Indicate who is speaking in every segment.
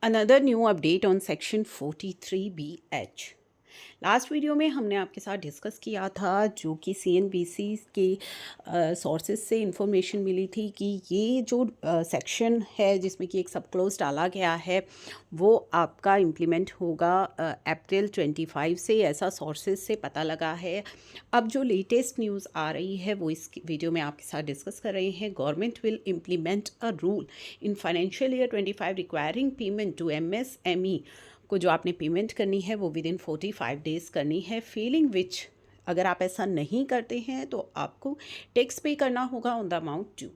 Speaker 1: Another new update on section 43BH। Last video में हमने आपके साथ डिस्कस किया था जो कि सीएनबीसी के सोर्सेज से इंफॉर्मेशन मिली थी कि ये जो सेक्शन है जिसमें कि एक सब क्लोज डाला गया है वो आपका इम्प्लीमेंट होगा अप्रैल 25 से, ऐसा सोर्सेज से पता लगा है। अब जो लेटेस्ट न्यूज़ आ रही है वो इस वीडियो में आपके साथ डिस्कस कर रहे हैं। Government will implement a rule in financial year 25 requiring payment to MSME को जो आपने पेमेंट करनी है वो विद इन 45 डेज़ करनी है। फीलिंग विच अगर आप ऐसा नहीं करते हैं तो आपको टैक्स पे करना होगा on the amount due.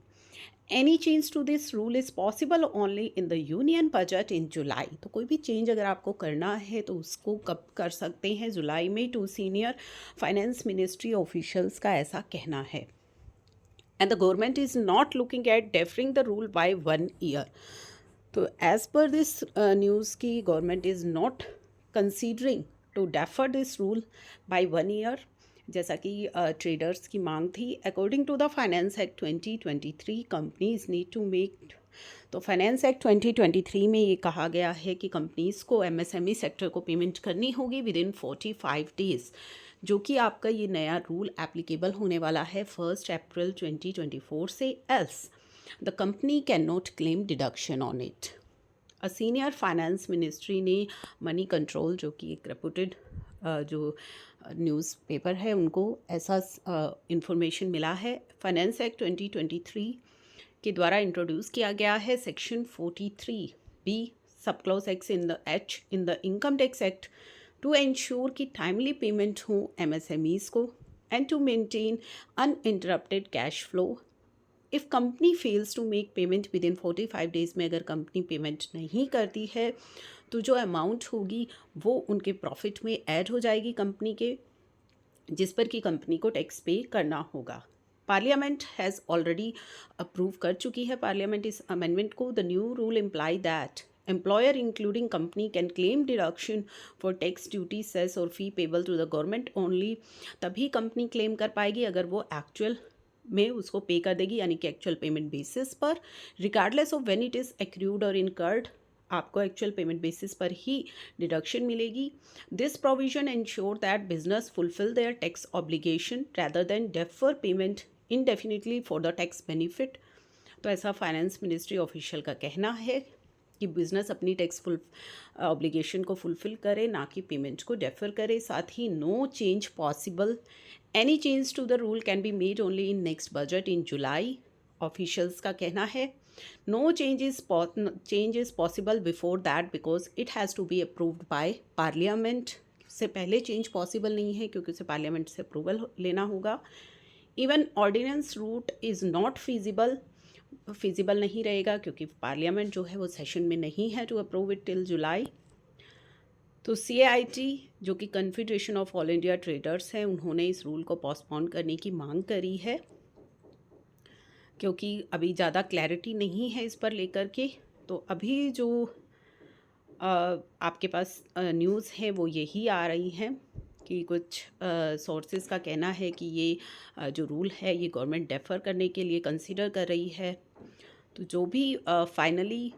Speaker 1: Any change to this rule is possible only in the union budget in July. तो कोई भी चेंज अगर आपको करना है तो उसको कब कर सकते हैं? जुलाई में। Two senior finance ministry officials का ऐसा कहना है। And the government is not looking at deferring the rule by 1 year. तो एज़ पर दिस न्यूज़ की government is not considering to defer this rule by 1 year, जैसा कि traders की मांग थी। According to the finance act 2023 companies need to make. तो finance act 2023 में ये कहा गया है कि कंपनीज़ को एमएसएमई सेक्टर को पेमेंट करनी होगी विद इन 45 डेज़, जो कि आपका ये नया रूल एप्लीकेबल होने वाला है 1 अप्रैल 2024 से। Else the company cannot claim deduction on it। A senior finance ministry ने मनी कंट्रोल जो कि एक रेपुटेड जो न्यूज़पेपर है उनको ऐसा इंफॉर्मेशन मिला है। फाइनेंस एक्ट 2023 के द्वारा इंट्रोड्यूस किया गया है section 43B sub clause x in the H in the income tax act to ensure कि टाइमली पेमेंट हो एमएसएमईज को and to maintain uninterrupted cash flow. If company fails to make payment within 45 days में अगर company payment नहीं करती है तो जो अमाउंट होगी वो उनके प्रॉफिट में ऐड हो जाएगी कंपनी के, जिस पर कि कंपनी को टैक्स पे करना होगा। पार्लियामेंट हैज़ ऑलरेडी अप्रूव कर चुकी है पार्लियामेंट इस अमेंडमेंट को। The new rule imply that employer including company can claim deduction for tax duty cess और fee payable to the government only. तभी कंपनी क्लेम कर पाएगी अगर वो एक्चुअल में उसको पे कर देगी, यानी कि एक्चुअल पेमेंट बेसिस पर, regardless of when it is accrued और इनकर्ड। आपको एक्चुअल पेमेंट बेसिस पर ही डिडक्शन मिलेगी। This provision ensure that business fulfil their tax obligation rather than defer payment indefinitely for the tax benefit. तो ऐसा finance ministry official का कहना है कि बिज़नेस अपनी टैक्स ऑब्लिगेशन को फुलफ़िल करे, ना कि पेमेंट को डेफर करे। साथ ही no change possible, any change to the rule can be made only in next budget in July, officials का कहना है। No change is possible before that because it has to be approved by parliament. से पहले change possible नहीं है क्योंकि उसे parliament से अप्रूवल लेना होगा। Even ordinance route is not feasible नहीं रहेगा क्योंकि पार्लियामेंट जो है वो सेशन में नहीं है टू अप्रूव इट टिल जुलाई। तो CAIT जो कि confederation of all India traders है, उन्होंने इस रूल को पोस्टपोन करने की मांग करी है क्योंकि अभी ज़्यादा क्लैरिटी नहीं है इस पर लेकर के। तो अभी जो आपके पास न्यूज़ है वो यही आ रही हैं कि कुछ सोर्सेज का कहना है कि ये जो रूल है ये गवर्नमेंट डेफर करने के लिए कंसीडर कर रही है। तो जो भी फाइनली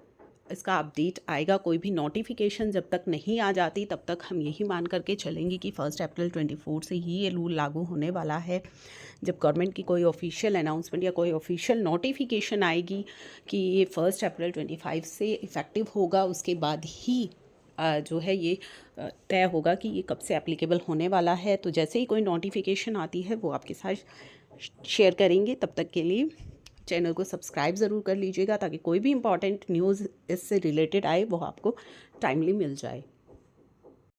Speaker 1: इसका अपडेट आएगा, कोई भी नोटिफिकेशन जब तक नहीं आ जाती तब तक हम यही मान करके चलेंगे कि 1 अप्रैल 24 से ही ये रूल लागू होने वाला है। जब गवर्नमेंट की कोई ऑफिशियल अनाउंसमेंट या कोई ऑफिशियल नोटिफिकेशन आएगी कि ये 1 अप्रैल 25 से इफ़ेक्टिव होगा, उसके बाद ही जो है ये तय होगा कि ये कब से एप्लीकेबल होने वाला है। तो जैसे ही कोई नोटिफिकेशन आती है वो आपके साथ शेयर करेंगे। तब तक के लिए चैनल को सब्सक्राइब ज़रूर कर लीजिएगा ताकि कोई भी इम्पॉर्टेंट न्यूज़ इससे रिलेटेड आए वो आपको टाइमली मिल जाए।